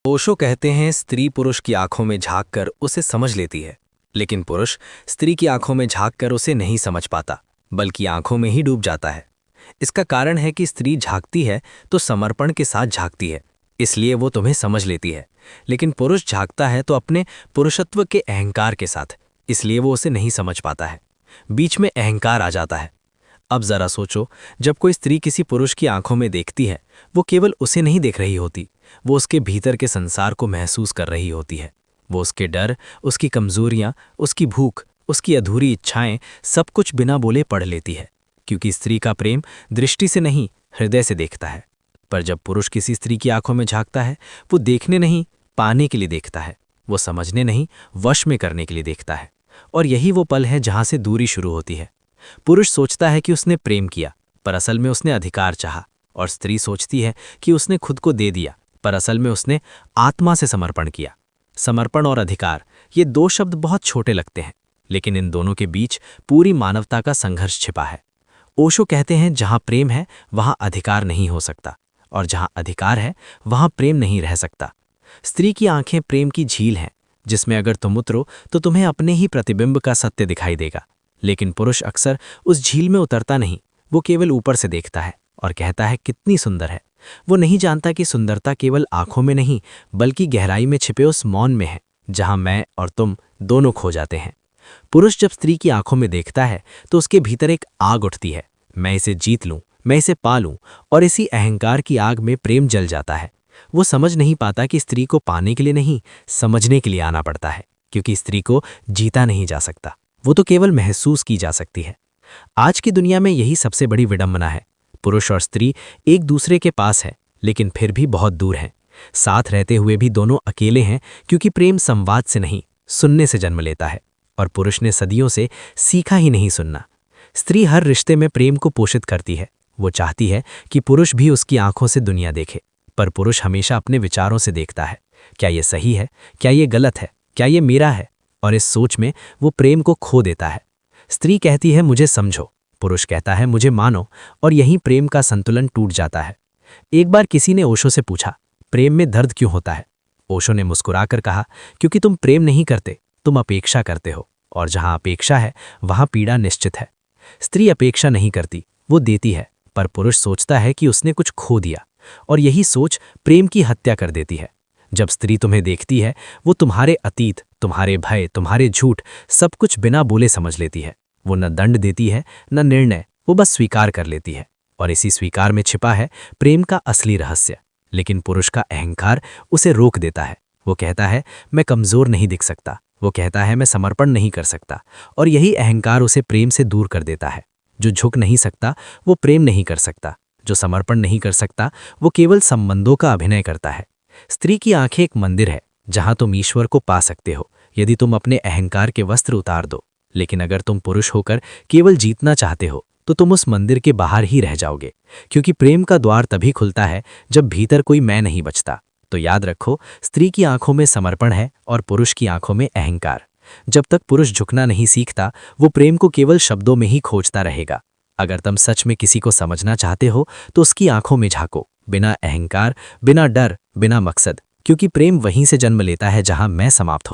ओशो कहते हैं स्त्री पुरुष की आंखों में झांककर उसे समझ लेती है, लेकिन पुरुष स्त्री की आंखों में झांककर उसे नहीं समझ पाता, बल्कि आंखों में ही डूब जाता है। इसका कारण है कि स्त्री झांकती है तो समर्पण के साथ झांकती है, इसलिए वो तुम्हें समझ लेती है, लेकिन पुरुष झांकता है तो अपने पुरुषत्व के अहंकार के साथ, इसलिए वो उसे नहीं समझ पाता है। बीच में अहंकार आ जाता है। अब जरा सोचो, जब कोई स्त्री किसी पुरुष की आंखों में देखती है, वो केवल उसे नहीं देख रही होती, वो उसके भीतर के संसार को महसूस कर रही होती है। वो उसके डर, उसकी कमजोरियां, उसकी भूख, उसकी अधूरी इच्छाएं सब कुछ बिना बोले पढ़ लेती है, क्योंकि स्त्री का प्रेम दृष्टि से नहीं, हृदय से देखता है। पर जब पुरुष किसी स्त्री की आंखों में झांकता है, वो देखने नहीं, पाने के लिए देखता है। वो समझने नहीं, वश में करने के लिए देखता है। और यही वो पल है जहां से दूरी शुरू होती है। पुरुष सोचता है कि उसने प्रेम किया, पर असल में उसने अधिकार चाहा, और स्त्री सोचती है कि उसने खुद को दे दिया, पर असल में उसने आत्मा से समर्पण किया। समर्पण और अधिकार, ये दो शब्द बहुत छोटे लगते हैं, लेकिन इन दोनों के बीच पूरी मानवता का संघर्ष छिपा है। ओशो कहते हैं, जहां प्रेम है वहां अधिकार नहीं हो सकता, और जहां अधिकार है वहां प्रेम नहीं रह सकता। स्त्री की आंखें प्रेम की झील हैं, जिसमें अगर तुम उतरो तो तुम्हें अपने ही प्रतिबिंब का सत्य दिखाई देगा। लेकिन पुरुष अक्सर उस झील में उतरता नहीं, वो केवल ऊपर से देखता है और कहता है कितनी सुंदर है। वो नहीं जानता कि सुंदरता केवल आंखों में नहीं, बल्कि गहराई में छिपे उस मौन में है, जहां मैं और तुम दोनों खो जाते हैं। पुरुष जब स्त्री की आंखों में देखता है तो उसके भीतर एक आग उठती है, मैं इसे जीत लूं, मैं इसे पा लूं, और इसी अहंकार की आग में प्रेम जल जाता है। वो समझ नहीं पाता कि स्त्री को पाने के लिए नहीं, समझने के लिए आना पड़ता है, क्योंकि स्त्री को जीता नहीं जा सकता, वो तो केवल महसूस की जा सकती है। आज की दुनिया में यही सबसे बड़ी विडंबना है। पुरुष और स्त्री एक दूसरे के पास है, लेकिन फिर भी बहुत दूर हैं। साथ रहते हुए भी दोनों अकेले हैं, क्योंकि प्रेम संवाद से नहीं, सुनने से जन्म लेता है, और पुरुष ने सदियों से सीखा ही नहीं सुनना। स्त्री हर रिश्ते में प्रेम को पोषित करती है। वो चाहती है कि पुरुष भी उसकी आंखों से दुनिया देखे, पर पुरुष हमेशा अपने विचारों से देखता है। क्या ये सही है? क्या ये गलत है? क्या ये मेरा है? और इस सोच में वो प्रेम को खो देता है। स्त्री कहती है मुझे समझो, पुरुष कहता है मुझे मानो, और यहीं प्रेम का संतुलन टूट जाता है। एक बार किसी ने ओशो से पूछा, प्रेम में दर्द क्यों होता है? ओशो ने मुस्कुराकर कहा, क्योंकि तुम प्रेम नहीं करते, तुम अपेक्षा करते हो, और जहां अपेक्षा है वहां पीड़ा निश्चित है। स्त्री अपेक्षा नहीं करती, वो देती है, पर पुरुष सोचता है कि उसने कुछ खो दिया, और यही सोच प्रेम की हत्या कर देती है। जब स्त्री तुम्हें देखती है, वो तुम्हारे अतीत, तुम्हारे भय, तुम्हारे झूठ, सब कुछ बिना बोले समझ लेती है। वो न दंड देती है, न निर्णय, वो बस स्वीकार कर लेती है, और इसी स्वीकार में छिपा है प्रेम का असली रहस्य। लेकिन पुरुष का अहंकार उसे रोक देता है। वो कहता है मैं कमजोर नहीं दिख सकता, वो कहता है मैं समर्पण नहीं कर सकता, और यही अहंकार उसे प्रेम से दूर कर देता है। जो झुक नहीं सकता वो प्रेम नहीं कर सकता, जो समर्पण नहीं कर सकता वो केवल संबंधों का अभिनय करता है। स्त्री की आंखें एक मंदिर है, जहां तुम ईश्वर को पा सकते हो यदि तुम अपने अहंकार के वस्त्र उतार दो। लेकिन अगर तुम पुरुष होकर केवल जीतना चाहते हो, तो तुम उस मंदिर के बाहर ही रह जाओगे, क्योंकि प्रेम का द्वार तभी खुलता है जब भीतर कोई मैं नहीं बचता। तो याद रखो, स्त्री की आंखों में समर्पण है और पुरुष की आंखों में अहंकार। जब तक पुरुष झुकना नहीं सीखता, वो प्रेम को केवल शब्दों में ही खोजता रहेगा। अगर तुम सच में किसी को समझना चाहते हो तो उसकी आंखों में झांको, बिना अहंकार, बिना डर, बिना मकसद, क्योंकि प्रेम वहीं से जन्म लेता है जहां मैं समाप्त हो